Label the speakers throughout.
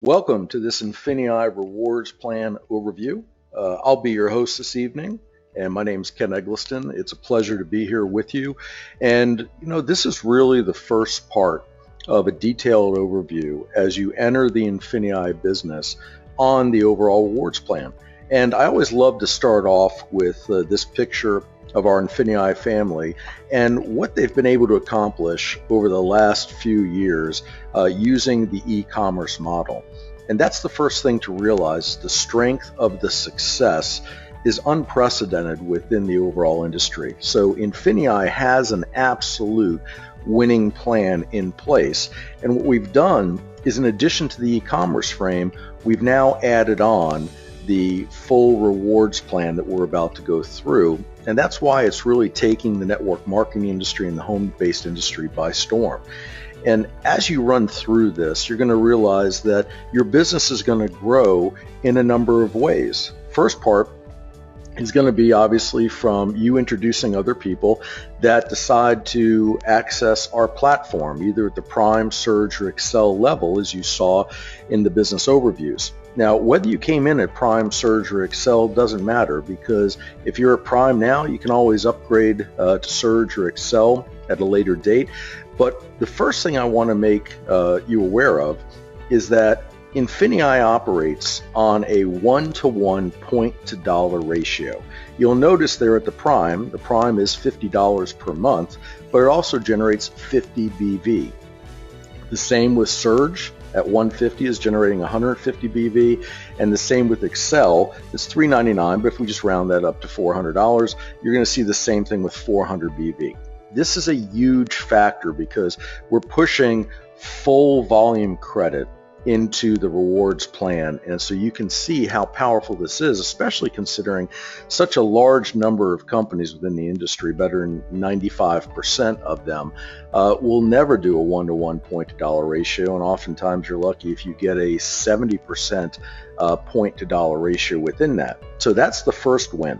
Speaker 1: Welcome to this INFINii Rewards Plan overview. I'll be your host this evening, and my name is Ken Eggleston. It's a pleasure to be here with you. And this is really the first part of a detailed overview as you enter the INFINii business on the overall rewards plan. And I always love to start off with this picture of our INFINii family and what they've been able to accomplish over the last few years using the e-commerce model. And that's the first thing to realize. The strength of the success is unprecedented within the overall industry. So INFINii has an absolute winning plan in place. And what we've done is, in addition to the e-commerce frame, we've now added on the full rewards plan that we're about to go through. And that's why it's really taking the network marketing industry and the home-based industry by storm. And as you run through this, you're going to realize that your business is going to grow in a number of ways. First part is going to be obviously from you introducing other people that decide to access our platform, either at the Prime, Surge, or Excel level, as you saw in the business overviews. Now, whether you came in at Prime, Surge, or Excel doesn't matter, because if you're at Prime now, you can always upgrade to Surge or Excel at a later date. But the first thing I want to make you aware of is that INFINii operates on a 1-to-1 point-to-dollar ratio. You'll notice there at the Prime is $50 per month, but it also generates 50 BV. The same with Surge at 150 is generating 150 BV, and the same with Excel. It's $399, but if we just round that up to $400, you're going to see the same thing with 400 BV. This is a huge factor because we're pushing full volume credit into the rewards plan, and so you can see how powerful this is, especially considering such a large number of companies within the industry. Better than 95% of them will never do a 1-to-1 point-to-dollar ratio, and oftentimes you're lucky if you get a 70% point-to-dollar ratio within that. So that's the first win.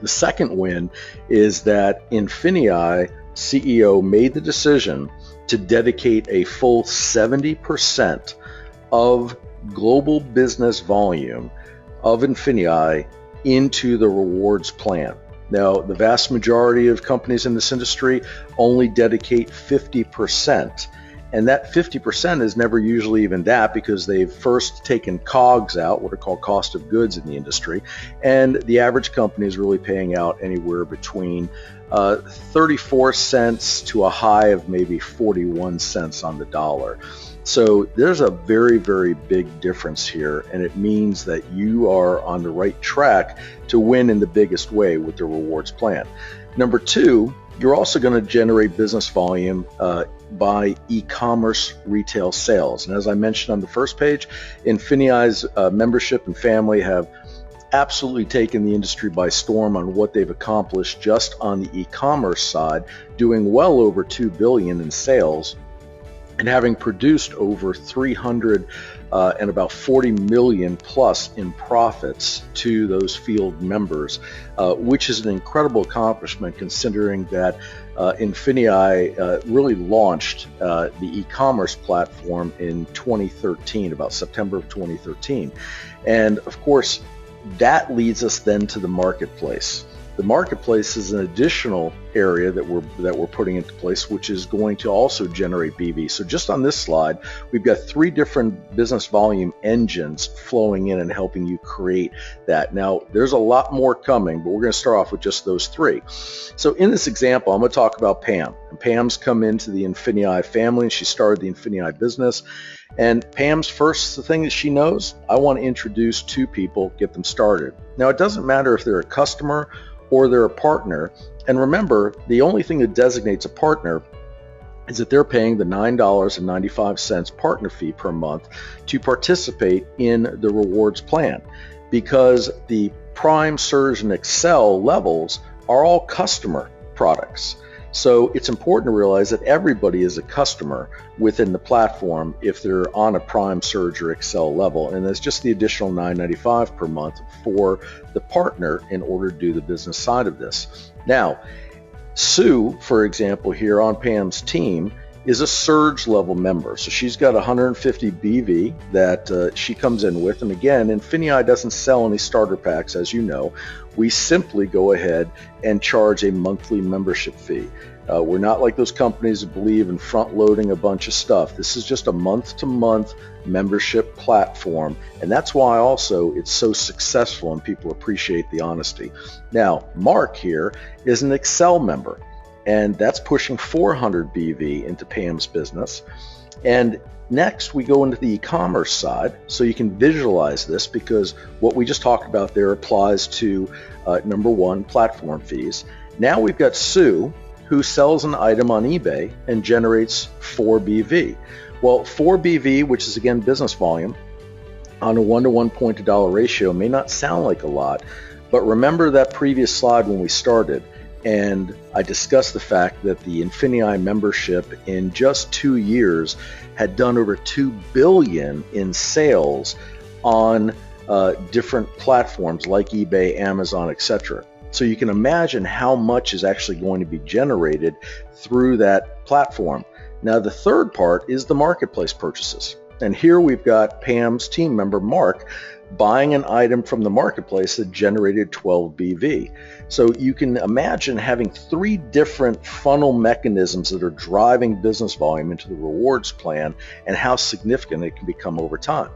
Speaker 1: The second win is that INFINii CEO made the decision to dedicate a full 70% of global business volume of INFINii into the rewards plan. Now, the vast majority of companies in this industry only dedicate 50%. And that 50% is never usually even that, because they've first taken COGS out, what are called cost of goods in the industry, and the average company is really paying out anywhere between 34 cents to a high of maybe 41 cents on the dollar. So there's a very, very big difference here, and it means that you are on the right track to win in the biggest way with the rewards plan. Number two, you're also going to generate business volume by e-commerce retail sales. And as I mentioned on the first page, INFINii's membership and family have absolutely taken the industry by storm on what they've accomplished just on the e-commerce side, doing well over $2 billion in sales and having produced over 300 and about 40 million plus in profits to those field members, which is an incredible accomplishment considering that INFINii really launched the e-commerce platform in 2013, about September of 2013. And of course, that leads us then to the marketplace. The marketplace is an additional area that we're putting into place, which is going to also generate BV. So just on this slide, we've got 3 different business volume engines flowing in and helping you create that. Now, there's a lot more coming, but we're going to start off with just those 3. So in this example, I'm going to talk about Pam. And Pam's come into the INFINii family, and she started the INFINii business. And Pam's first thing that she knows, I want to introduce 2 people, get them started. Now, it doesn't matter if they're a customer or they're a partner. And remember, the only thing that designates a partner is that they're paying the $9.95 partner fee per month to participate in the rewards plan, because the Prime, Surge, and Excel levels are all customer products. So it's important to realize that everybody is a customer within the platform if they're on a Prime, Surge, or Excel level, and that's just the additional $9.95 per month for the partner in order to do the business side of this. Now, Sue, for example, here on Pam's team, is a surge level member. So she's got 150 BV that she comes in with. And again, INFINii doesn't sell any starter packs, as you know. We simply go ahead and charge a monthly membership fee. We're not like those companies that believe in front loading a bunch of stuff. This is just a month-to-month membership platform, and that's why also it's so successful and people appreciate the honesty. Now, Mark here is an Excel member, and that's pushing 400 BV into Pam's business. And next, we go into the e-commerce side, so you can visualize this, because what we just talked about there applies to number one, platform fees. Now we've got Sue, who sells an item on eBay and generates 4 BV. Well, 4 BV, which is again business volume, on a 1-to-1 point to dollar ratio may not sound like a lot, but remember that previous slide when we started, and I discussed the fact that the INFINii membership in just 2 years had done over $2 billion in sales on different platforms like eBay, Amazon, etc. So you can imagine how much is actually going to be generated through that platform. Now, the third part is the marketplace purchases. And here we've got Pam's team member, Mark, buying an item from the marketplace that generated 12 BV. So you can imagine having 3 different funnel mechanisms that are driving business volume into the rewards plan and how significant it can become over time.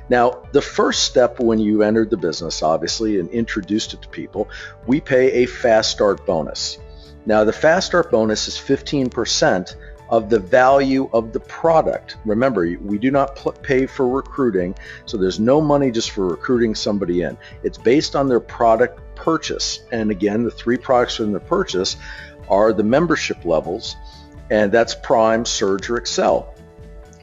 Speaker 1: Now, the first step when you entered the business, obviously, and introduced it to people, we pay a fast start bonus. Now, the fast start bonus is 15% of the value of the product. Remember, we do not pay for recruiting, so there's no money just for recruiting somebody in. It's based on their product purchase. And again, the 3 products in the purchase are the membership levels, and that's Prime, Surge, or Excel.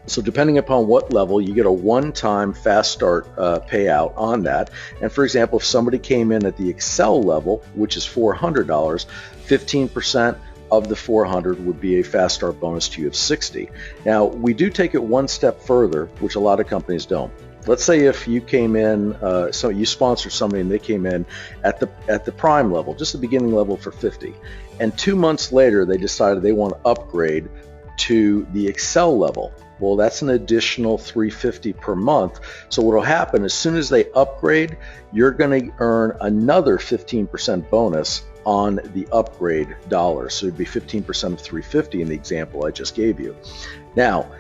Speaker 1: So depending upon what level, you get a one-time fast start payout on that. And for example, if somebody came in at the Excel level, which is $400, 15% of the 400 would be a fast start bonus to you of 60. Now, we do take it one step further, which a lot of companies don't. Let's say if you came in, so you sponsored somebody and they came in at the Prime level, just the beginning level for 50, and 2 months later they decided they want to upgrade to the Excel level. Well, that's an additional $350 per month. So what will happen as soon as they upgrade, you're going to earn another 15% bonus on the upgrade dollars. So it'd be 15% of $350 in the example I just gave you. Now,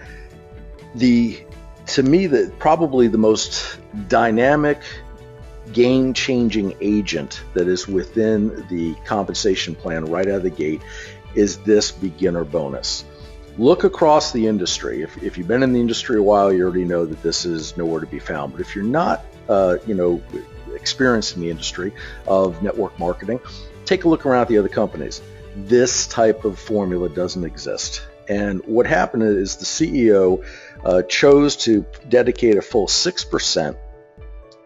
Speaker 1: to me, probably the most dynamic, game-changing agent that is within the compensation plan right out of the gate is this beginner bonus. Look across the industry. If you've been in the industry a while, you already know that this is nowhere to be found. But if you're not, experienced in the industry of network marketing, take a look around at the other companies. This type of formula doesn't exist. And what happened is the CEO chose to dedicate a full 6%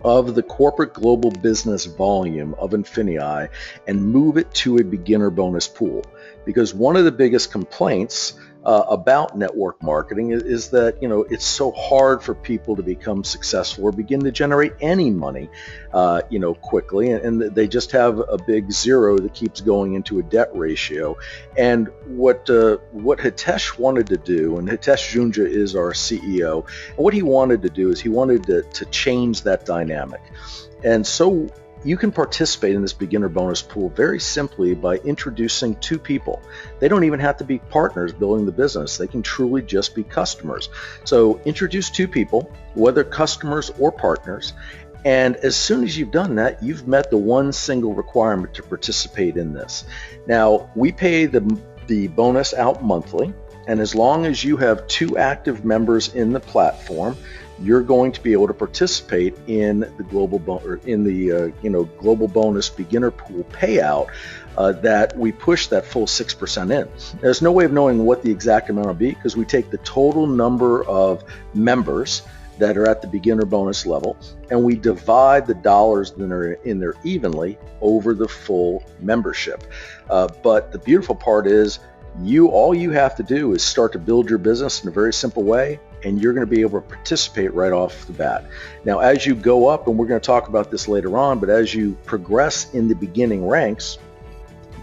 Speaker 1: of the corporate global business volume of INFINii and move it to a beginner bonus pool. Because one of the biggest complaints about network marketing is that it's so hard for people to become successful or begin to generate any money quickly, and they just have a big zero that keeps going into a debt ratio. And what Hitesh wanted to do, and Hitesh Junja is our CEO, and what he wanted to do is he wanted to change that dynamic. And so you can participate in this beginner bonus pool very simply by introducing 2 people. They don't even have to be partners building the business. They can truly just be customers. So introduce 2 people, whether customers or partners, and as soon as you've done that, you've met the one single requirement to participate in this. Now, we pay the bonus out monthly, and as long as you have 2 active members in the platform, you're going to be able to participate in the global global bonus beginner pool payout that we push that full 6% in. There's no way of knowing what the exact amount will be because we take the total number of members that are at the beginner bonus level and we divide the dollars that are in there evenly over the full membership. But the beautiful part is all you have to do is start to build your business in a very simple way, and you're going to be able to participate right off the bat. Now, as you go up, and we're going to talk about this later on, but as you progress in the beginning ranks,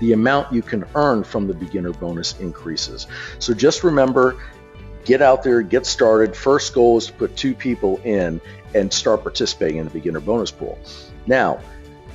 Speaker 1: the amount you can earn from the beginner bonus increases. So just remember, get out there, get started. First goal is to put 2 people in and start participating in the beginner bonus pool. Now,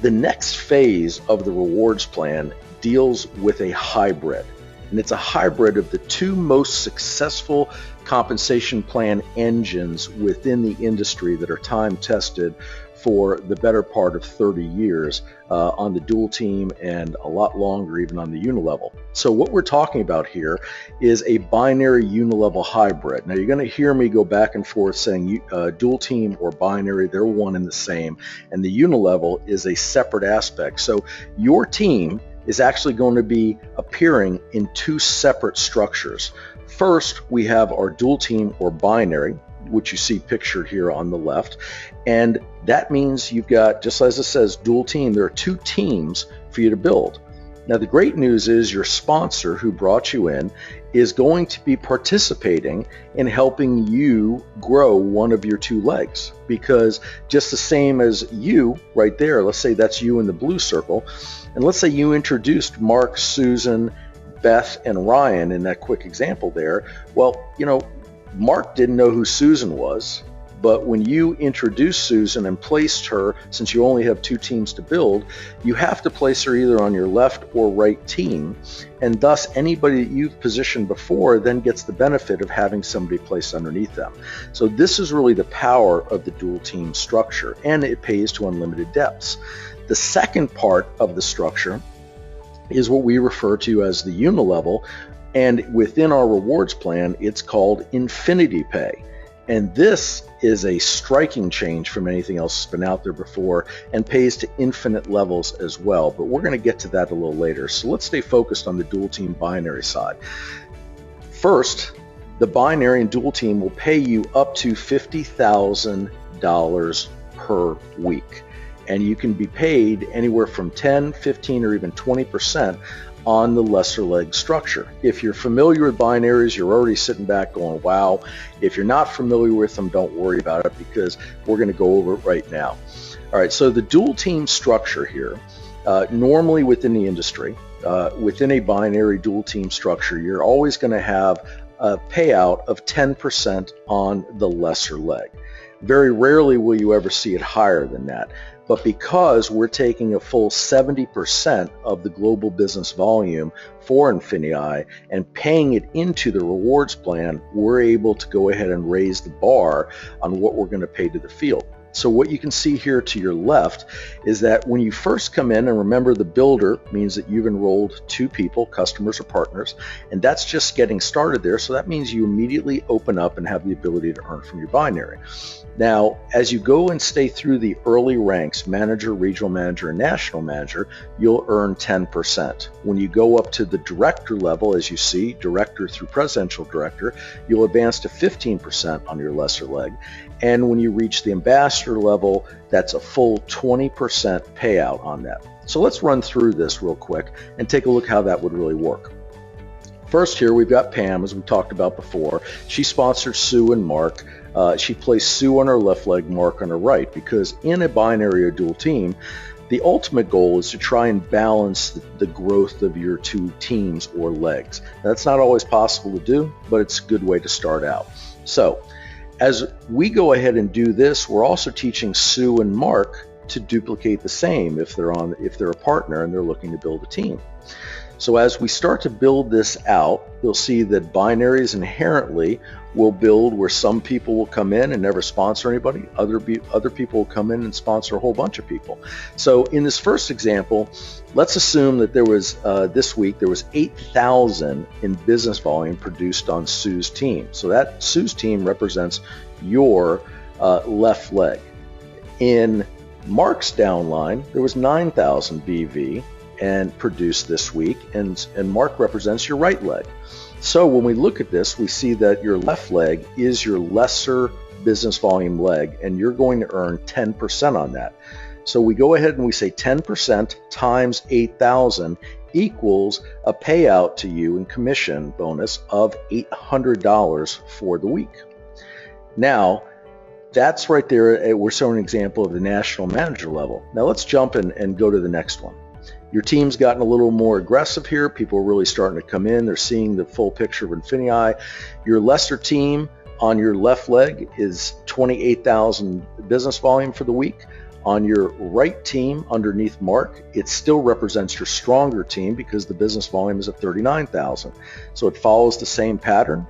Speaker 1: the next phase of the rewards plan deals with a hybrid. And it's a hybrid of the 2 most successful compensation plan engines within the industry that are time tested for the better part of 30 years on the dual team and a lot longer even on the unilevel. So what we're talking about here is a binary unilevel hybrid. Now you're going to hear me go back and forth saying dual team or binary, they're one and the same, and the unilevel is a separate aspect. So your team is actually going to be appearing in 2 separate structures. First, we have our dual team or binary, which you see pictured here on the left. And that means you've got, just as it says, dual team, there are 2 teams for you to build. Now, the great news is your sponsor who brought you in is going to be participating in helping you grow one of your 2 legs, because just the same as you right there, let's say that's you in the blue circle, and let's say you introduced Mark, Susan, Beth, and Ryan in that quick example there. Well, Mark didn't know who Susan was, but when you introduced Susan and placed her, since you only have 2 teams to build, you have to place her either on your left or right team, and thus anybody that you've positioned before then gets the benefit of having somebody placed underneath them. So this is really the power of the dual team structure, and it pays to unlimited depths. The second part of the structure is what we refer to as the unilevel, and within our rewards plan, it's called INFINIi Pay. And this is a striking change from anything else that's been out there before and pays to infinite levels as well. But we're going to get to that a little later. So let's stay focused on the dual team binary side. First, the binary and dual team will pay you up to $50,000 per week. And you can be paid anywhere from 10, 15, or even 20% on the lesser leg structure. If you're familiar with binaries, you're already sitting back going, wow. If you're not familiar with them, don't worry about it, because we're going to go over it right now. All right, so the dual team structure here, normally within the industry, within a binary dual team structure, you're always going to have a payout of 10% on the lesser leg. Very rarely will you ever see it higher than that. But because we're taking a full 70% of the global business volume for INFINii and paying it into the rewards plan, we're able to go ahead and raise the bar on what we're going to pay to the field. So what you can see here to your left is that when you first come in, and remember the builder means that you've enrolled 2 people, customers or partners, and that's just getting started there. So that means you immediately open up and have the ability to earn from your binary. Now, as you go and stay through the early ranks, manager, regional manager, and national manager, you'll earn 10%. When you go up to the director level, as you see, director through presidential director, you'll advance to 15% on your lesser leg. And when you reach the ambassador level, that's a full 20% payout on that. So let's run through this real quick and take a look how that would really work. First here, we've got Pam, as we talked about before. She sponsored Sue and Mark. She placed Sue on her left leg, Mark on her right, because in a binary or dual team, the ultimate goal is to try and balance the growth of your 2 teams or legs. That's not always possible to do, but it's a good way to start out. So as we go ahead and do this, we're also teaching Sue and Mark to duplicate the same if they're a partner and they're looking to build a team. So as we start to build this out, you'll see that binaries inherently will build where some people will come in and never sponsor anybody. Other people will come in and sponsor a whole bunch of people. So in this first example, let's assume that there was this week there was 8,000 in business volume produced on Sue's team. So that Sue's team represents your left leg. In Mark's downline, there was 9,000 BV and produced this week, and Mark represents your right leg. So when we look at this, we see that your left leg is your lesser business volume leg, and you're going to earn 10% on that. So we go ahead and we say 10% times 8,000 equals a payout to you in commission bonus of $800 for the week. Now, that's right there. We're showing an example of the national manager level. Now let's jump and go to the next one. Your team's gotten a little more aggressive here. People are really starting to come in. They're seeing the full picture of INFINii. Your lesser team on your left leg is 28,000 business volume for the week. On your right team underneath Mark, it still represents your stronger team because the business volume is at 39,000. So it follows the same pattern.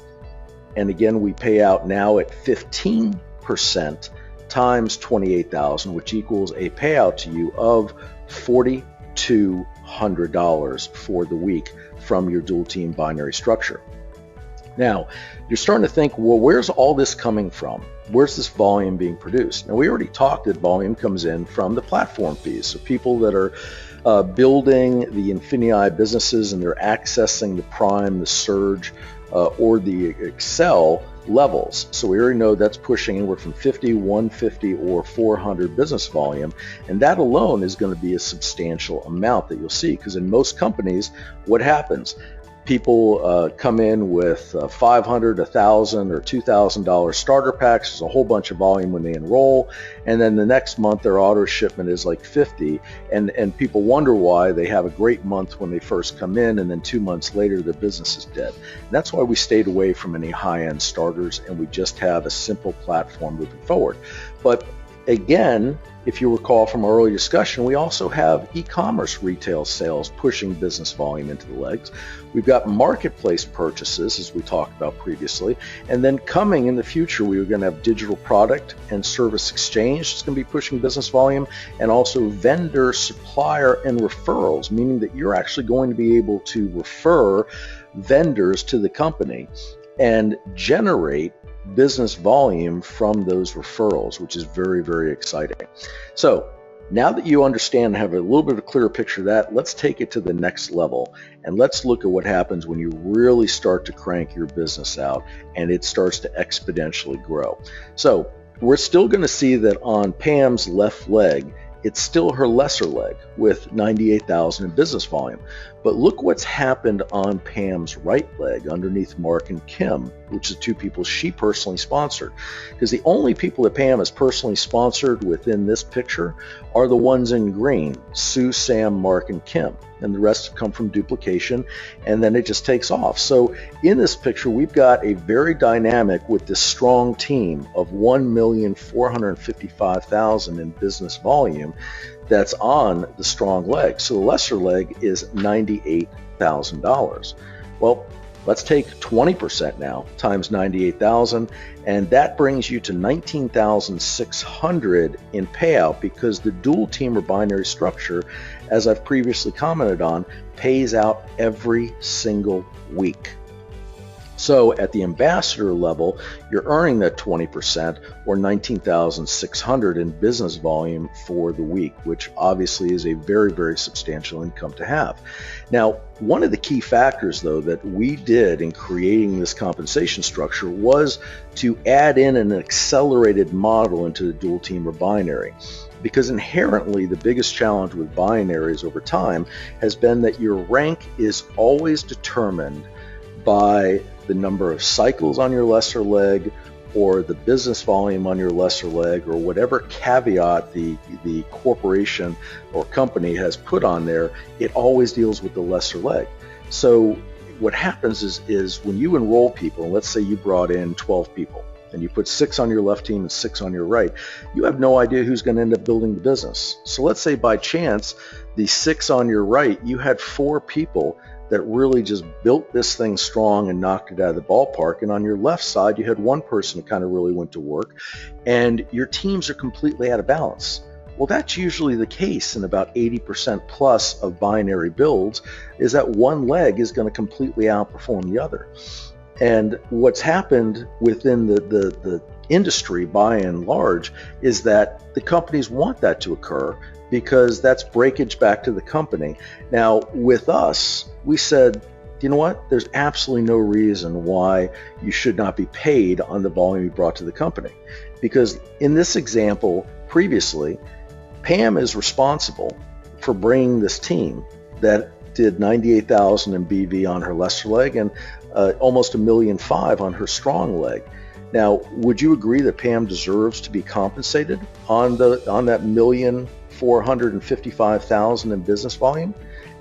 Speaker 1: And again, we pay out now at 15% times 28,000, which equals a payout to you of $4,200 for the week from your dual team binary structure. Now, you're starting to think, well, where's all this coming from? Where's this volume being produced? Now, we already talked that volume comes in from the platform fees. So people that are building the INFINii businesses and they're accessing the Prime, the Surge, or the Excel levels. So we already know that's pushing anywhere from 50, 150, or 400 business volume. And that alone is going to be a substantial amount that you'll see, because in most companies, what happens? People come in with $500, $1,000, or $2,000 starter packs. There's a whole bunch of volume when they enroll, and then the next month their auto shipment is like 50, and people wonder why they have a great month when they first come in, and then 2 months later their business is dead. And that's why we stayed away from any high-end starters, and we just have a simple platform moving forward. But again, if you recall from our earlier discussion, we also have e-commerce retail sales pushing business volume into the legs. We've got marketplace purchases, as we talked about previously, and then coming in the future, we are going to have digital product and service exchange. It's going to be pushing business volume, and also vendor, supplier, and referrals, meaning that you're actually going to be able to refer vendors to the company and generate business volume from those referrals, which is very, very exciting. So now that you understand and have a little bit of a clearer picture of that, let's take it to the next level, and let's look at what happens when you really start to crank your business out and it starts to exponentially grow. So we're still going to see that on Pam's left leg, it's still her lesser leg with 98,000 in business volume. But look what's happened on Pam's right leg underneath Mark and Kim, which is two people she personally sponsored. Because the only people that Pam has personally sponsored within this picture are the ones in green: Sue, Sam, Mark, and Kim. And the rest have come from duplication, and then it just takes off. So in this picture, we've got a very dynamic with this strong team of 1,455,000 in business volume that's on the strong leg. So the lesser leg is $98,000. Well, let's take 20% now times 98,000, and that brings you to 19,600 in payout, because the dual team or binary structure, as I've previously commented on, pays out every single week. So at the ambassador level, you're earning that 20% or 19,600 in business volume for the week, which obviously is a very, very substantial income to have. Now, one of the key factors, though, that we did in creating this compensation structure was to add in an accelerated model into the dual team or binary. Because inherently the biggest challenge with binaries over time has been that your rank is always determined by the number of cycles on your lesser leg, or the business volume on your lesser leg, or whatever caveat the corporation or company has put on there. It always deals with the lesser leg. So what happens is when you enroll people, and let's say you brought in 12 people, and you put 6 on your left team and 6 on your right, you have no idea who's going to end up building the business. So let's say by chance, the 6 on your right, you had 4 people that really just built this thing strong and knocked it out of the ballpark. And on your left side, you had 1 person who kind of really went to work, and your teams are completely out of balance. Well, that's usually the case in about 80% plus of binary builds, is that one leg is going to completely outperform the other. And what's happened within the industry by and large is that the companies want that to occur, because that's breakage back to the company. Now, with us, we said, you know what? There's absolutely no reason why you should not be paid on the volume you brought to the company. Because in this example previously, Pam is responsible for bringing this team that did 98,000 in BV on her lesser leg and almost $1.5 million on her strong leg. Now, would you agree that Pam deserves to be compensated on that $1.5 million $455,000 in business volume?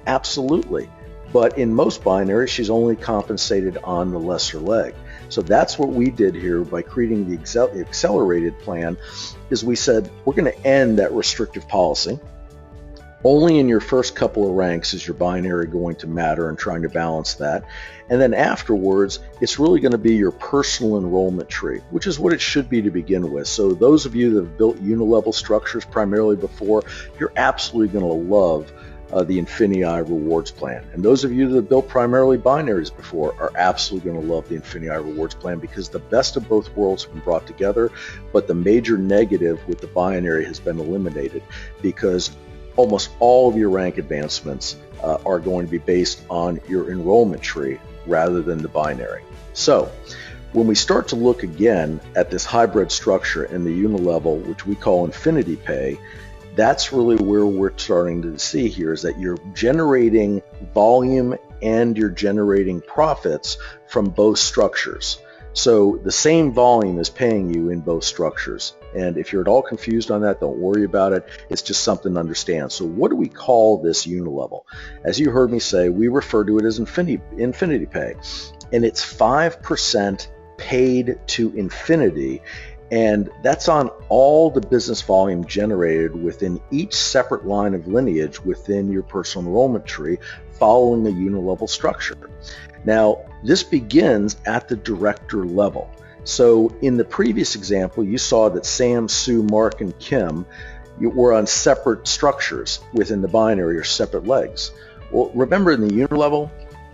Speaker 1: Absolutely. But in most binaries, she's only compensated on the lesser leg. So that's what we did here by creating the accelerated plan, is we said we're going to end that restrictive policy. Only in your first couple of ranks is your binary going to matter and trying to balance that. And then afterwards, it's really going to be your personal enrollment tree, which is what it should be to begin with. So those of you that have built unilevel structures primarily before, you're absolutely going to love the INFINii rewards plan. And those of you that have built primarily binaries before are absolutely going to love the INFINii rewards plan, because the best of both worlds have been brought together, but the major negative with the binary has been eliminated, because almost all of your rank advancements are going to be based on your enrollment tree rather than the binary. So when we start to look again at this hybrid structure in the unilevel, which we call INFINi Pay, that's really where we're starting to see here, is that you're generating volume and you're generating profits from both structures. So the same volume is paying you in both structures. And if you're at all confused on that, don't worry about it. It's just something to understand. So what do we call this unilevel? As you heard me say, we refer to it as INFINi Pay. And it's 5% paid to infinity. And that's on all the business volume generated within each separate line of lineage within your personal enrollment tree, following the unilevel structure. Now, this begins at the director level. So in the previous example, you saw that Sam, Sue, Mark, and Kim were on separate structures within the binary, or separate legs. Well, remember, in the unilevel,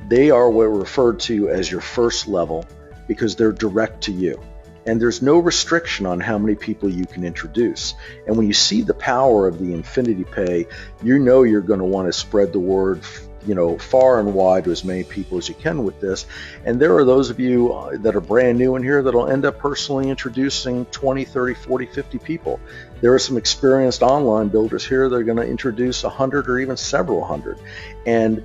Speaker 1: they are what are referred to as your first level, because they're direct to you. And there's no restriction on how many people you can introduce. And when you see the power of the INFINi Pay, you know you're going to want to spread the word, far and wide to as many people as you can with this. And there are those of you that are brand new in here that'll end up personally introducing 20, 30, 40, 50 people. There are some experienced online builders here that are going to introduce 100 or even several hundred. And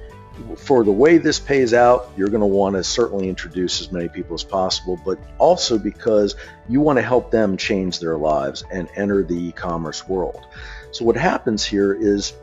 Speaker 1: for the way this pays out, you're going to want to certainly introduce as many people as possible, but also because you want to help them change their lives and enter the e-commerce world. So what happens here is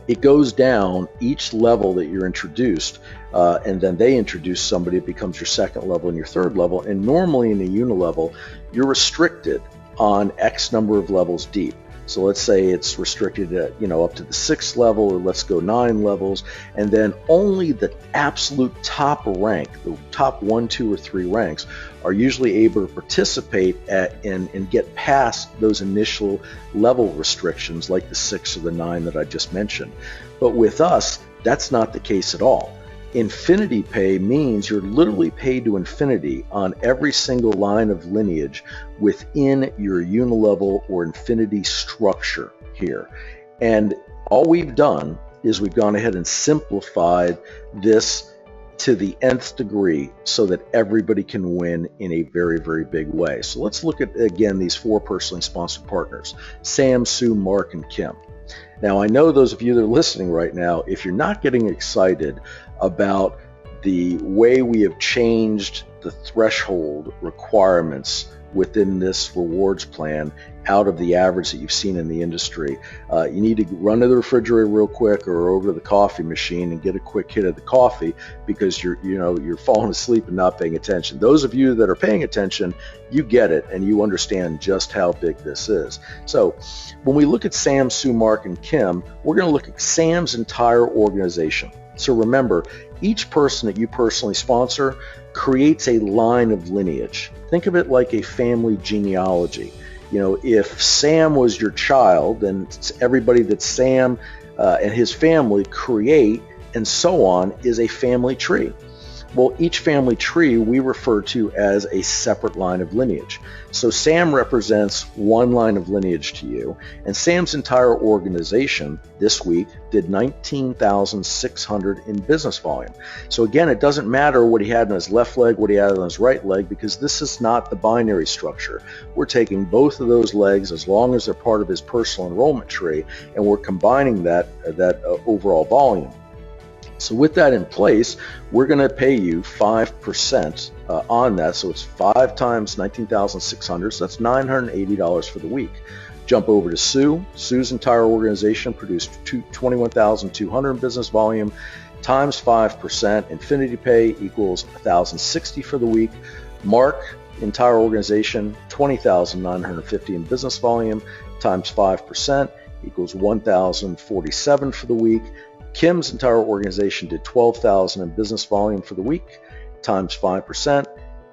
Speaker 1: it goes down each level that you're introduced, and then they introduce somebody. It becomes your second level and your third level. And normally in a unilevel, you're restricted on X number of levels deep. So let's say it's restricted at, up to the 6th level, or let's go 9 levels, and then only the absolute top rank, the top 1, 2, or 3 ranks, are usually able to participate and get past those initial level restrictions, like the 6 or the 9 that I just mentioned. But with us, that's not the case at all. INFINi Pay means you're literally paid to infinity on every single line of lineage within your unilevel or INFINi structure here. And all we've done is we've gone ahead and simplified this to the nth degree so that everybody can win in a very, very big way. So let's look at, again, these 4 personally sponsored partners: Sam, Sue, Mark, and Kim. Now, I know those of you that are listening right now, if you're not getting excited about the way we have changed the threshold requirements within this rewards plan out of the average that you've seen in the industry, you need to run to the refrigerator real quick, or over to the coffee machine and get a quick hit of the coffee, because you're falling asleep and not paying attention. Those of you that are paying attention, you get it and you understand just how big this is. So when we look at Sam, Sue, Mark, and Kim, we're going to look at Sam's entire organization. So remember, each person that you personally sponsor creates a line of lineage. Think of it like a family genealogy. If Sam was your child, then everybody that Sam and his family create and so on is a family tree. Well, each family tree we refer to as a separate line of lineage. So Sam represents one line of lineage to you, and Sam's entire organization this week did 19,600 in business volume. So again, it doesn't matter what he had on his left leg, what he had on his right leg, because this is not the binary structure. We're taking both of those legs, as long as they're part of his personal enrollment tree, and we're combining that overall volume. So with that in place, we're going to pay you 5% on that. So it's 5 times 19,600. So that's $980 for the week. Jump over to Sue. Sue's entire organization produced 21,200 in business volume times 5%. INFINi Pay equals 1,060 for the week. Mark, entire organization, 20,950 in business volume times 5% equals 1,047 for the week. Kim's entire organization did 12,000 in business volume for the week times 5%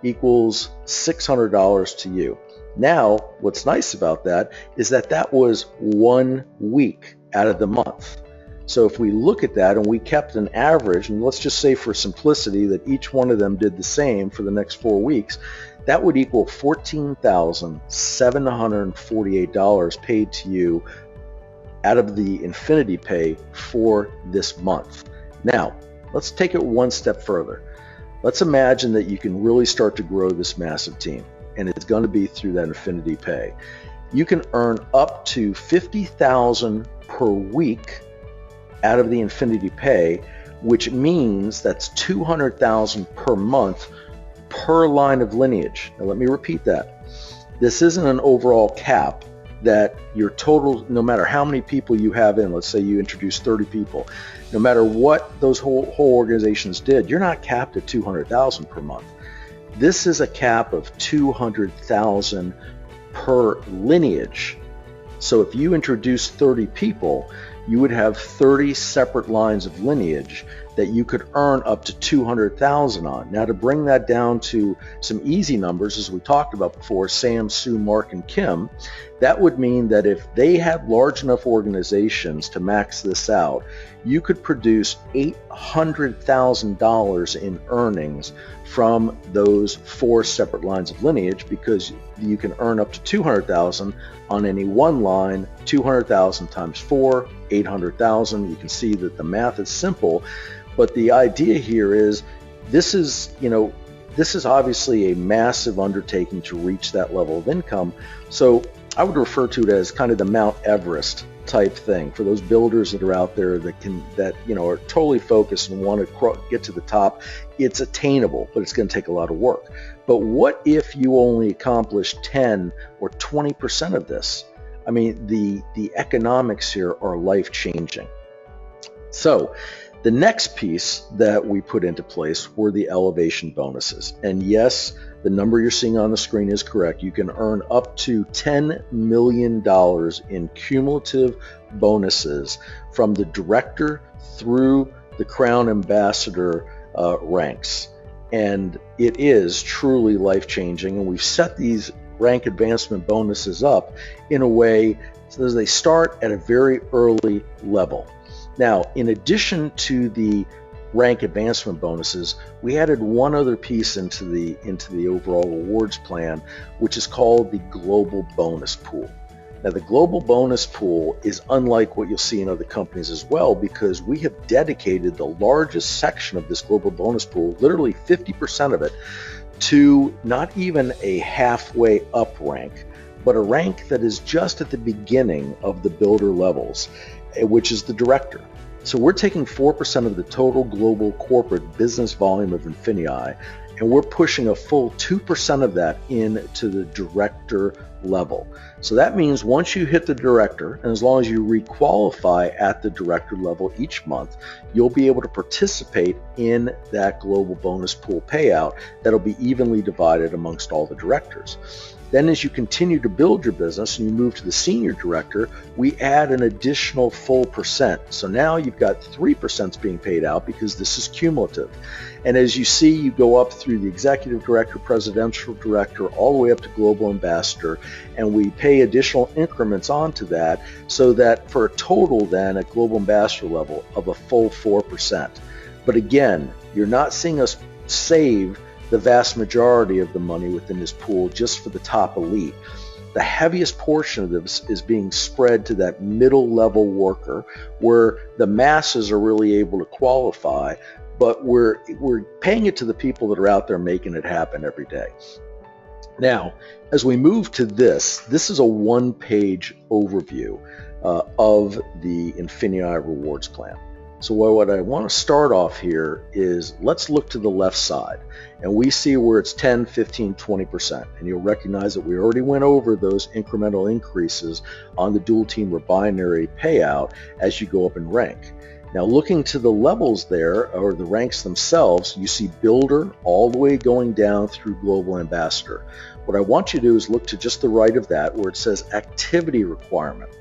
Speaker 1: equals $600 to you. Now, what's nice about that is that that was 1 week out of the month. So if we look at that and we kept an average, and let's just say for simplicity that each one of them did the same for the next 4 weeks, that would equal $14,748 paid to you out of the INFINi Pay for this month. Now, let's take it one step further. Let's imagine that you can really start to grow this massive team, and it's going to be through that INFINi Pay. You can earn up to $50,000 per week out of the INFINi Pay, which means that's $200,000 per month per line of lineage. Now let me repeat that. This isn't an overall cap that your total, no matter how many people you have in, let's say you introduce 30 people, no matter what those whole organizations did, you're not capped at $200,000 per month. This is a cap of $200,000 per lineage. So if you introduce 30 people, you would have 30 separate lines of lineage that you could earn up to $200,000 on. Now, to bring that down to some easy numbers, as we talked about before, Sam, Sue, Mark, and Kim, that would mean that if they had large enough organizations to max this out, you could produce $800,000 in earnings from those 4 separate lines of lineage, because you can earn up to $200,000 on any one line. $200,000 times 4, $800,000. You can see that the math is simple, but the idea here is this is obviously a massive undertaking to reach that level of income. So I would refer to it as kind of the Mount Everest type thing for those builders that are out there that are totally focused and want to get to the top. It's attainable, but it's going to take a lot of work. But what if you only accomplish 10 or 20% of this? I mean, the economics here are life-changing. So the next piece that we put into place were the elevation bonuses. And yes, the number you're seeing on the screen is correct. You can earn up to $10 million in cumulative bonuses from the director through the Crown Ambassador ranks. And it is truly life-changing. And we've set these rank advancement bonuses up in a way so that they start at a very early level. Now, in addition to the rank advancement bonuses, we added one other piece into the overall rewards plan, which is called the global bonus pool. Now, the global bonus pool is unlike what you'll see in other companies as well, because we have dedicated the largest section of this global bonus pool, literally 50% of it, to not even a halfway up rank, but a rank that is just at the beginning of the builder levels, which is the director. So we're taking 4% of the total global corporate business volume of INFINii, and we're pushing a full 2% of that into the director level. So that means once you hit the director, and as long as you requalify at the director level each month, you'll be able to participate in that global bonus pool payout that'll be evenly divided amongst all the directors. Then as you continue to build your business and you move to the senior director, we add an additional full percent. So now you've got 3% being paid out because this is cumulative. And as you see, you go up through the executive director, presidential director, all the way up to global ambassador, and we pay additional increments onto that, so that for a total then at global ambassador level of a full 4%. But again, you're not seeing us save the vast majority of the money within this pool just for the top elite. The heaviest portion of this is being spread to that middle level worker, where the masses are really able to qualify, but we're paying it to the people that are out there making it happen every day. Now, as we move to this is a one-page overview of the INFINii rewards plan. So what I want to start off here is let's look to the left side, and we see where it's 10, 15, 20%. And you'll recognize that we already went over those incremental increases on the dual team or binary payout as you go up in rank. Now looking to the levels there, or the ranks themselves, you see builder all the way going down through global ambassador. What I want you to do is look to just the right of that where it says activity requirement.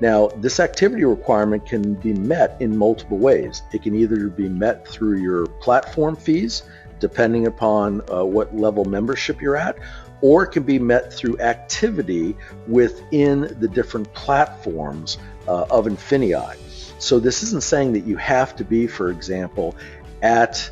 Speaker 1: Now, this activity requirement can be met in multiple ways. It can either be met through your platform fees, depending upon what level membership you're at, or it can be met through activity within the different platforms of INFINii. So this isn't saying that you have to be, for example, at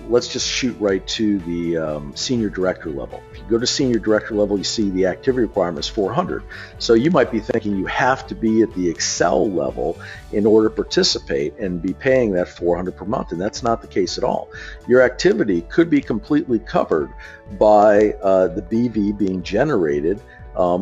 Speaker 1: let's just shoot right to the senior director level. If you go to senior director level, you see the activity requirement is 400. So you might be thinking you have to be at the Excel level in order to participate and be paying that 400 per month, and that's not the case at all. Your activity could be completely covered by the BV being generated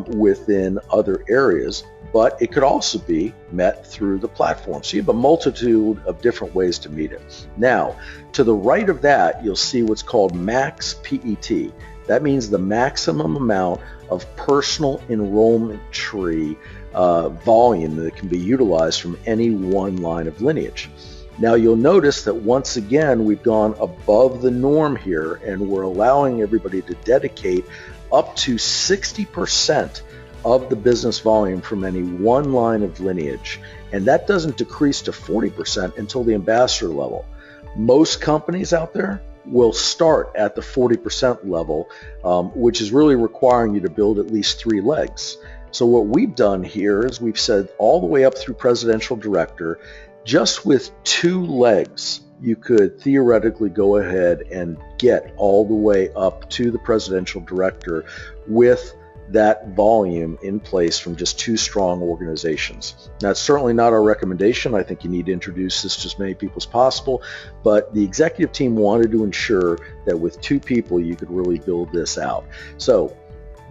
Speaker 1: within other areas, but it could also be met through the platform. So you have a multitude of different ways to meet it. Now, to the right of that, you'll see what's called max PET. That means the maximum amount of personal enrollment tree volume that can be utilized from any one line of lineage. Now you'll notice that once again, we've gone above the norm here, and we're allowing everybody to dedicate up to 60% of the business volume from any one line of lineage, and that doesn't decrease to 40% until the ambassador level. Most companies out there will start at the 40% level, which is really requiring you to build at least 3 legs. So what we've done here is we've said all the way up through presidential director, just with 2 legs, you could theoretically go ahead and get all the way up to the presidential director with that volume in place from just 2 strong organizations. Now, it's certainly not our recommendation. I think you need to introduce this to as many people as possible, but the executive team wanted to ensure that with 2 people you could really build this out. So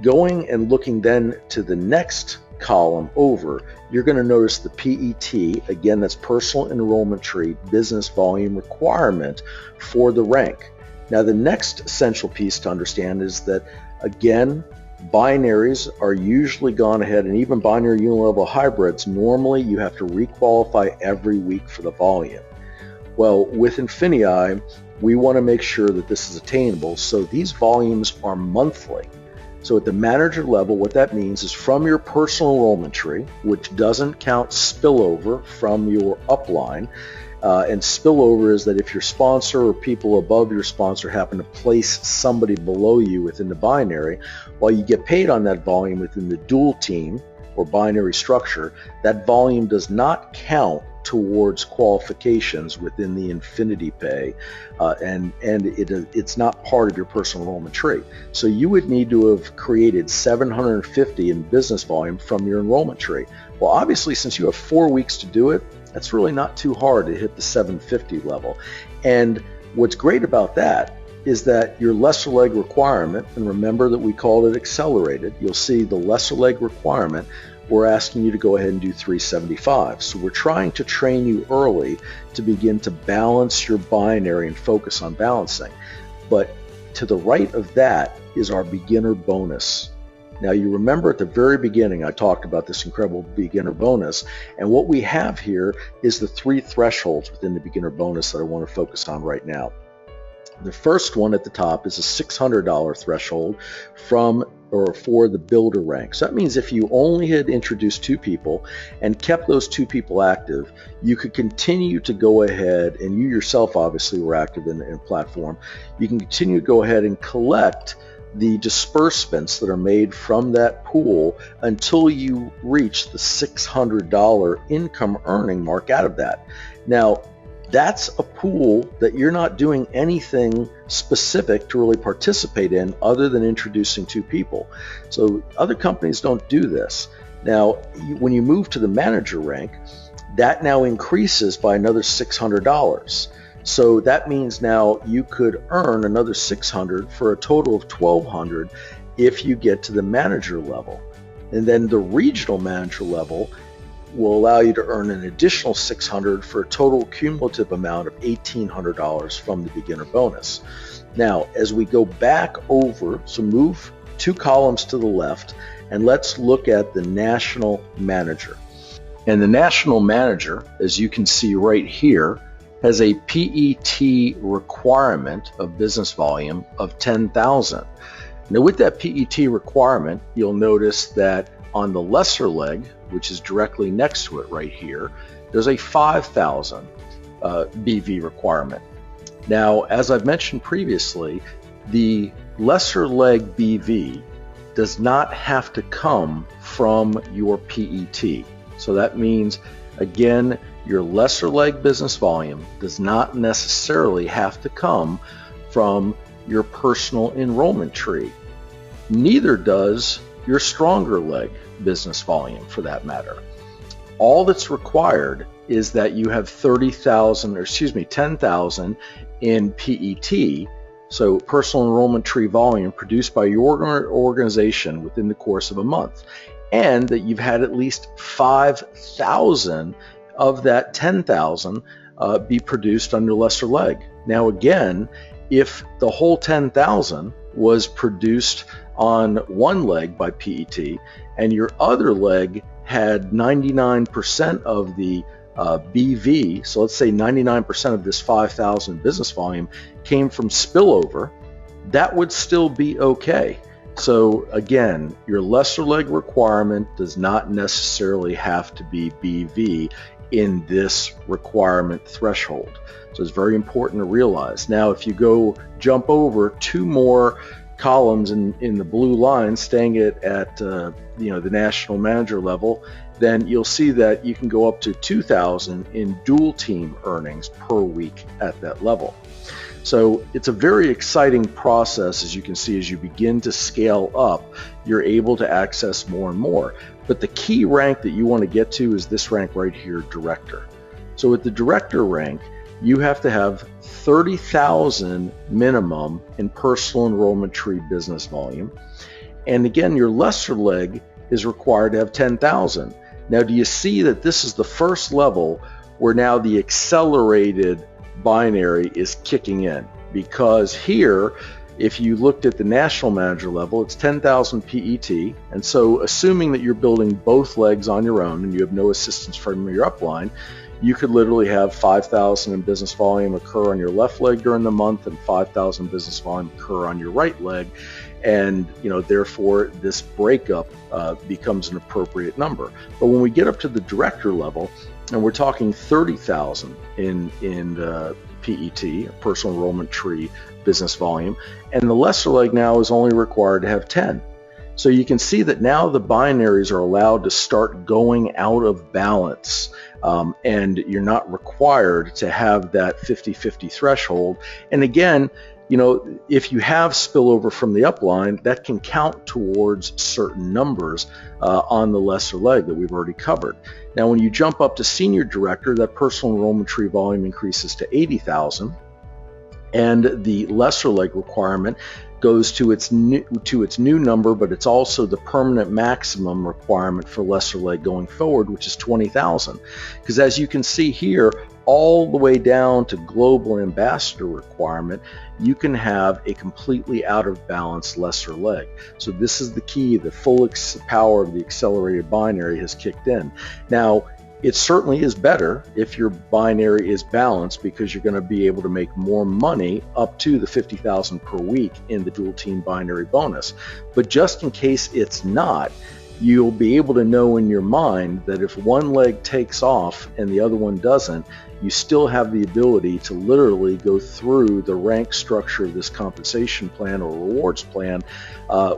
Speaker 1: going and looking then to the next column over, you're going to notice the PET, again, that's personal enrollment tree business volume requirement for the rank. Now the next essential piece to understand is that, again, binaries are usually gone ahead, and even binary unilevel hybrids, normally you have to requalify every week for the volume. Well, with INFINii, we want to make sure that this is attainable, so these volumes are monthly. So at the manager level, what that means is from your personal enrollment tree, which doesn't count spillover from your upline, and spillover is that if your sponsor or people above your sponsor happen to place somebody below you within the binary, while you get paid on that volume within the dual team or binary structure, that volume does not count towards qualifications within the INFINii pay, and it's not part of your personal enrollment tree. So you would need to have created 750 in business volume from your enrollment tree. Well, obviously, since you have 4 weeks to do it, that's really not too hard to hit the 750 level. And what's great about that is that your lesser leg requirement, and remember that we called it accelerated, you'll see the lesser leg requirement, we're asking you to go ahead and do 375. So we're trying to train you early to begin to balance your binary and focus on balancing. But to the right of that is our beginner bonus. Now you remember at the very beginning I talked about this incredible beginner bonus, and what we have here is the 3 thresholds within the beginner bonus that I want to focus on right now. The first one at the top is a $600 threshold for the builder rank. So that means if you only had introduced 2 people and kept those 2 people active, you could continue to go ahead, and you yourself obviously were active in the platform, you can continue to go ahead and collect the disbursements that are made from that pool until you reach the $600 income earning mark out of that. Now, that's a pool that you're not doing anything specific to really participate in other than introducing 2 people. So other companies don't do this. Now, when you move to the manager rank, that now increases by another $600. So that means now you could earn another $600 for a total of $1,200 if you get to the manager level. And then the regional manager level, will allow you to earn an additional $600 for a total cumulative amount of $1,800 from the beginner bonus. Now, as we go back over, so move 2 columns to the left, and let's look at the National Manager. And the National Manager, as you can see right here, has a PET requirement of business volume of 10,000. Now with that PET requirement, you'll notice that on the lesser leg, which is directly next to it right here, there's a 5,000 BV requirement. Now, as I've mentioned previously, the lesser leg BV does not have to come from your PET. So that means, again, your lesser leg business volume does not necessarily have to come from your personal enrollment tree. Neither does your stronger leg business volume, for that matter. All that's required is that you have 10,000 in PET, so personal enrollment tree volume produced by your organization within the course of a month, and that you've had at least 5,000 of that 10,000 be produced on your lesser leg. Now again, if the whole 10,000 was produced on one leg by PET and your other leg had 99% of the BV, so let's say 99% of this 5,000 business volume came from spillover, that would still be okay. So again, your lesser leg requirement does not necessarily have to be BV in this requirement threshold. So it's very important to realize. Now, if you go jump over 2 more columns in the blue line, staying it at the National Manager level, then you'll see that you can go up to 2,000 in dual team earnings per week at that level. So it's a very exciting process, as you can see. As you begin to scale up, you're able to access more and more. But the key rank that you want to get to is this rank right here, Director. So at the Director rank, you have to have 30,000 minimum in personal enrollment tree business volume. And again, your lesser leg is required to have 10,000. Now, do you see that this is the first level where now the accelerated binary is kicking in? Because here, if you looked at the National Manager level, it's 10,000 PET, and so assuming that you're building both legs on your own and you have no assistance from your upline, you could literally have 5,000 in business volume occur on your left leg during the month and 5,000 business volume occur on your right leg, and therefore this breakup becomes an appropriate number. But when we get up to the Director level, and we're talking 30,000 in PET, personal enrollment tree business volume, and the lesser leg now is only required to have 10. So you can see that now the binaries are allowed to start going out of balance, and you're not required to have that 50-50 threshold. And again, if you have spillover from the upline, that can count towards certain numbers on the lesser leg that we've already covered. Now, when you jump up to Senior Director, that personal enrollment tree volume increases to 80,000, and the lesser leg requirement goes to its new number, but it's also the permanent maximum requirement for lesser leg going forward, which is 20,000. Because as you can see here, all the way down to global ambassador requirement, you can have a completely out of balance lesser leg. So this is the key. The full power of the accelerated binary has kicked in. Now, it certainly is better if your binary is balanced, because you're going to be able to make more money up to the 50,000 per week in the dual team binary bonus. But just in case it's not, you'll be able to know in your mind that if one leg takes off and the other one doesn't, you still have the ability to literally go through the rank structure of this compensation plan or rewards plan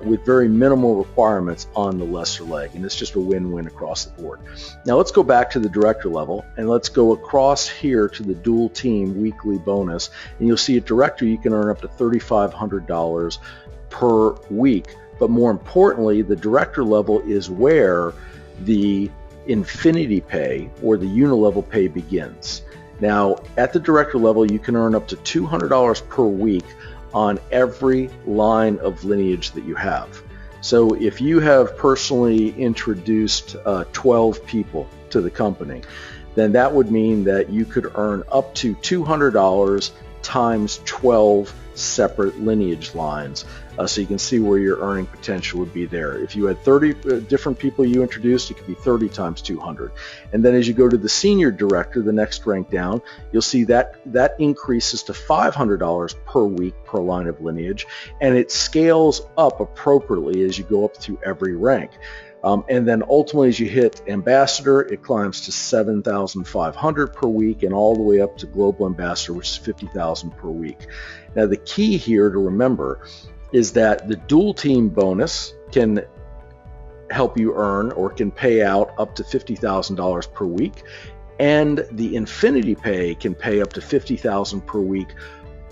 Speaker 1: with very minimal requirements on the lesser leg. And it's just a win-win across the board. Now let's go back to the Director level, and let's go across here to the dual team weekly bonus. And you'll see at Director, you can earn up to $3,500 per week. But more importantly, the Director level is where the INFINii pay or the unilevel pay begins. Now, at the Director level, you can earn up to $200 per week on every line of lineage that you have. So if you have personally introduced 12 people to the company, then that would mean that you could earn up to $200 times 12 separate lineage lines. So you can see where your earning potential would be there. If you had 30 different people you introduced, it could be 30 times 200. And then as you go to the senior director, the next rank down, you'll see that increases to $500 per week per line of lineage, and it scales up appropriately as you go up through every rank. And then ultimately, as you hit ambassador, it climbs to $7,500 per week, and all the way up to global ambassador, which is $50,000 per week. Now, the key here to remember is that the dual team bonus can help you earn or can pay out up to $50,000 per week, and the INFINii pay can pay up to $50,000 per week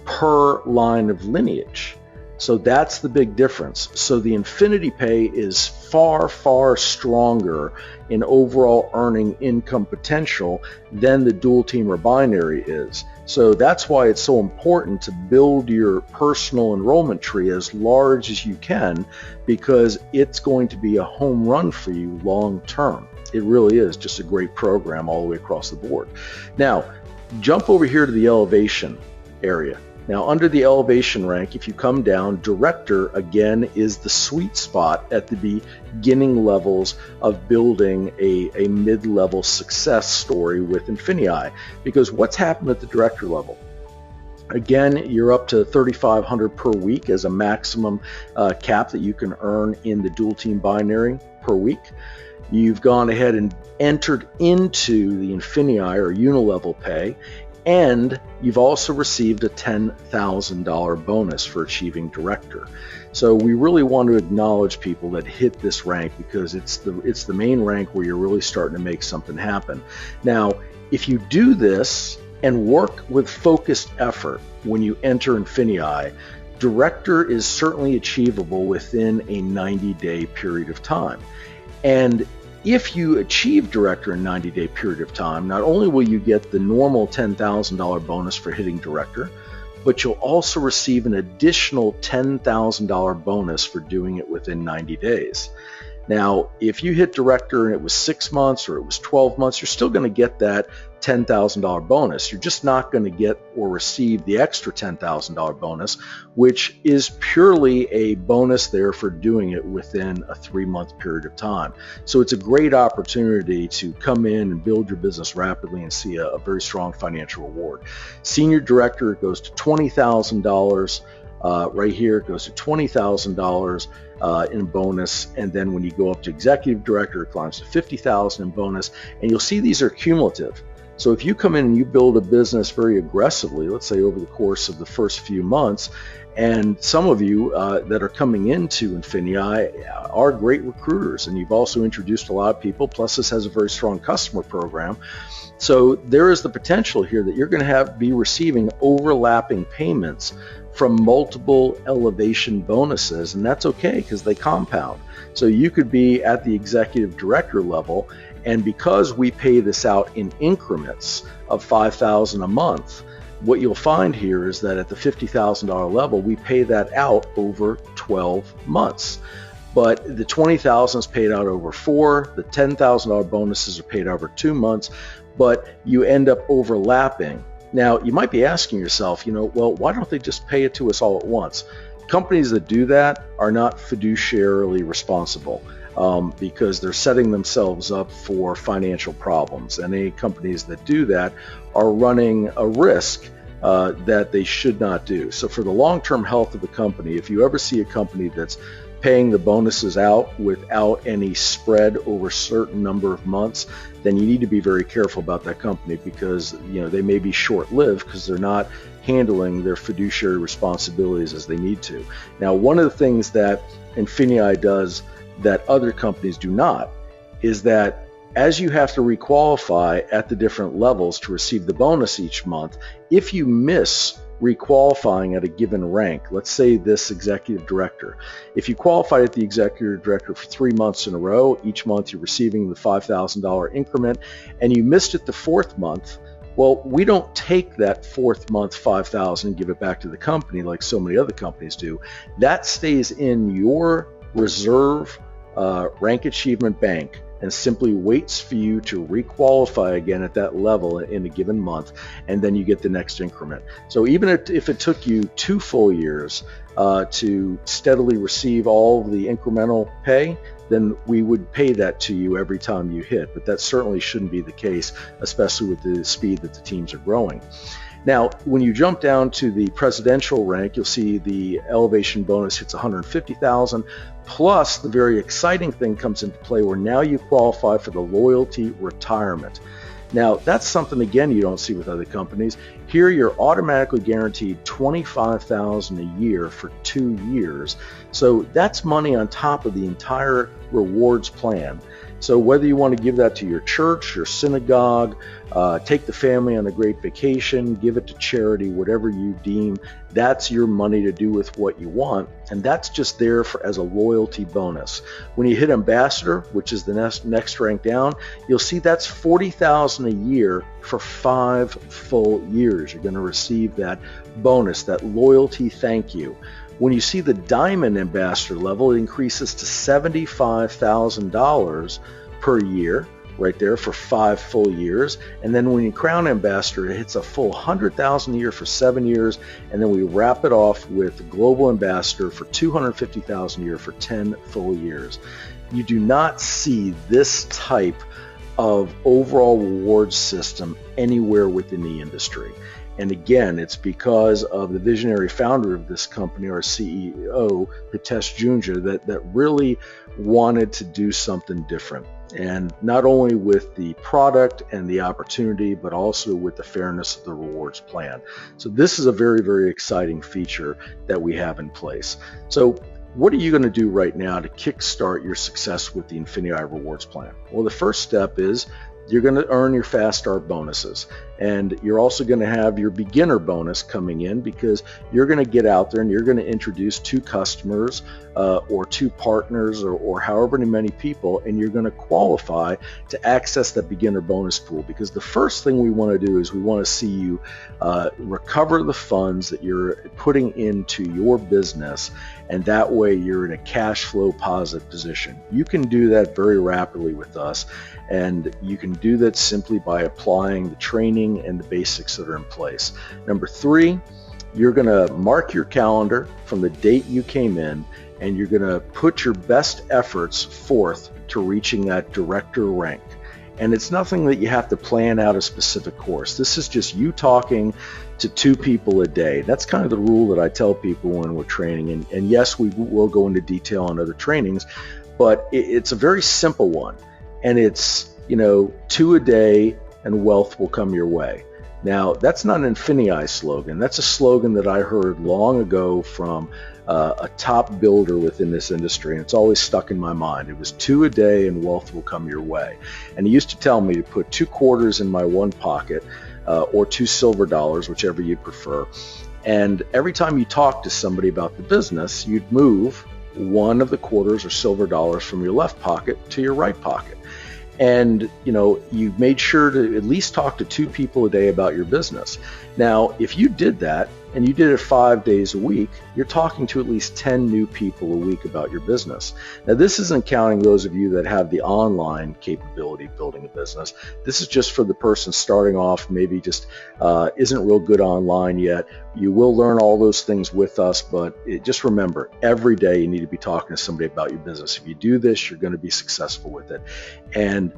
Speaker 1: per line of lineage. So that's the big difference. So the INFINii pay is far, far stronger in overall earning income potential than the dual team or binary is. So that's why it's so important to build your personal enrollment tree as large as you can, because it's going to be a home run for you long term. It really is just a great program all the way across the board. Now, jump over here to the elevation area. Now, under the elevation rank, if you come down, director again is the sweet spot at the beginning levels of building a mid-level success story with INFINii. Because what's happened at the director level? Again, you're up to $3,500 per week as a maximum cap that you can earn in the dual team binary per week. You've gone ahead and entered into the INFINii or unilevel pay, and you've also received a $10,000 bonus for achieving director. So we really want to acknowledge people that hit this rank, because it's the main rank where you're really starting to make something happen. Now, if you do this and work with focused effort when you enter INFINii, director is certainly achievable within a 90-day period of time. And if you achieve director in a 90-day period of time, not only will you get the normal $10,000 bonus for hitting director, but you'll also receive an additional $10,000 bonus for doing it within 90 days. Now, if you hit director and it was 6 months or it was 12 months, you're still going to get that $10,000 bonus. You're just not going to get or receive the extra $10,000 bonus, which is purely a bonus there for doing it within a 3-month period of time. So it's a great opportunity to come in and build your business rapidly and see a very strong financial reward. Senior director goes to $20,000. Right here, it goes to $20,000 in bonus, and then when you go up to executive director, it climbs to $50,000 in bonus, and you'll see these are cumulative. So if you come in and you build a business very aggressively, let's say over the course of the first few months, and some of you that are coming into INFINii are great recruiters, and you've also introduced a lot of people, plus this has a very strong customer program. So there is the potential here that you're going to be receiving overlapping payments from multiple elevation bonuses, and that's okay because they compound. So you could be at the executive director level, and because we pay this out in increments of $5,000 a month, what you'll find here is that at the $50,000 level, we pay that out over 12 months. But the $20,000 is paid out over 4, the $10,000 bonuses are paid over 2 months, but you end up overlapping. Now, you might be asking yourself, well, why don't they just pay it to us all at once? Companies that do that are not fiduciarily responsible because they're setting themselves up for financial problems. And any companies that do that are running a risk that they should not do. So for the long-term health of the company, if you ever see a company that's paying the bonuses out without any spread over a certain number of months, then you need to be very careful about that company, because they may be short-lived because they're not handling their fiduciary responsibilities as they need to. Now, one of the things that INFINii does that other companies do not is that as you have to requalify at the different levels to receive the bonus each month, if you miss requalifying at a given rank, let's say this executive director, if you qualified at the executive director for 3 months in a row, each month you're receiving the $5,000 increment, and you missed it the 4th month, well, we don't take that 4th month $5,000 and give it back to the company like so many other companies do. That stays in your reserve rank achievement bank and simply waits for you to requalify again at that level in a given month, and then you get the next increment. So even if it took you 2 full years to steadily receive all of the incremental pay, then we would pay that to you every time you hit. But that certainly shouldn't be the case, especially with the speed that the teams are growing. Now, when you jump down to the presidential rank, you'll see the elevation bonus hits $150,000, plus the very exciting thing comes into play where now you qualify for the loyalty retirement. Now, that's something, again, you don't see with other companies. Here, you're automatically guaranteed $25,000 a year for 2 years. So that's money on top of the entire rewards plan. So whether you want to give that to your church, your synagogue, take the family on a great vacation, give it to charity, whatever you deem, that's your money to do with what you want. And that's just there as a loyalty bonus. When you hit ambassador, which is the next rank down, you'll see that's $40,000 a year for 5 full years. You're going to receive that bonus, that loyalty thank you. When you see the diamond ambassador level, it increases to $75,000 per year, right there for 5 full years. And then when you crown ambassador, it hits a full $100,000 a year for 7 years. And then we wrap it off with global ambassador for $250,000 a year for 10 full years. You do not see this type of overall reward system anywhere within the industry. And again, it's because of the visionary founder of this company, our CEO, Hitesh Junja, that really wanted to do something different. And not only with the product and the opportunity, but also with the fairness of the rewards plan. So this is a very, very exciting feature that we have in place. So what are you going to do right now to kickstart your success with the INFINii rewards plan? Well, the first step is you're going to earn your fast start bonuses, and you're also going to have your beginner bonus coming in because you're going to get out there and you're going to introduce 2 customers or 2 partners or however many people, and you're going to qualify to access that beginner bonus pool. Because the first thing we want to do is we want to see you recover the funds that you're putting into your business, and that way you're in a cash flow positive position. You can do that very rapidly with us, and you can do that simply by applying the training and the basics that are in place. Number 3, you're going to mark your calendar from the date you came in, and you're going to put your best efforts forth to reaching that director rank. And it's nothing that you have to plan out a specific course. This is just you talking to 2 people a day. That's kind of the rule that I tell people when we're training. And yes, we will go into detail on other trainings, but it's a very simple one. And it's, 2 a day and wealth will come your way. Now, that's not an INFINii slogan. That's a slogan that I heard long ago from a top builder within this industry, and it's always stuck in my mind. It was 2 a day and wealth will come your way. And he used to tell me to put 2 quarters in my one pocket or 2 silver dollars, whichever you prefer. And every time you talk to somebody about the business, you'd move one of the quarters or silver dollars from your left pocket to your right pocket. And you made sure to at least talk to 2 people a day about your business. Now, if you did that and you did it 5 days a week, you're talking to at least 10 new people a week about your business. Now, this isn't counting those of you that have the online capability of building a business. This is just for the person starting off, maybe just isn't real good online yet. You will learn all those things with us, but just remember, every day you need to be talking to somebody about your business. If you do this, you're going to be successful with it. And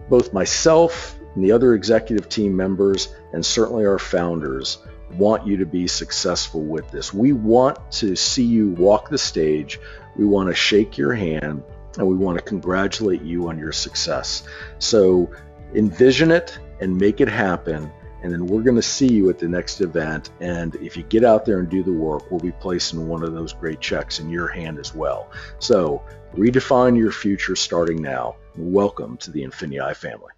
Speaker 1: both myself and the other executive team members, and certainly our founders, want you to be successful with this. We want to see you walk the stage. We want to shake your hand, and we want to congratulate you on your success. So envision it and make it happen. And then we're going to see you at the next event. And if you get out there and do the work, we'll be placing one of those great checks in your hand as well. So redefine your future starting now. Welcome to the INFINii family.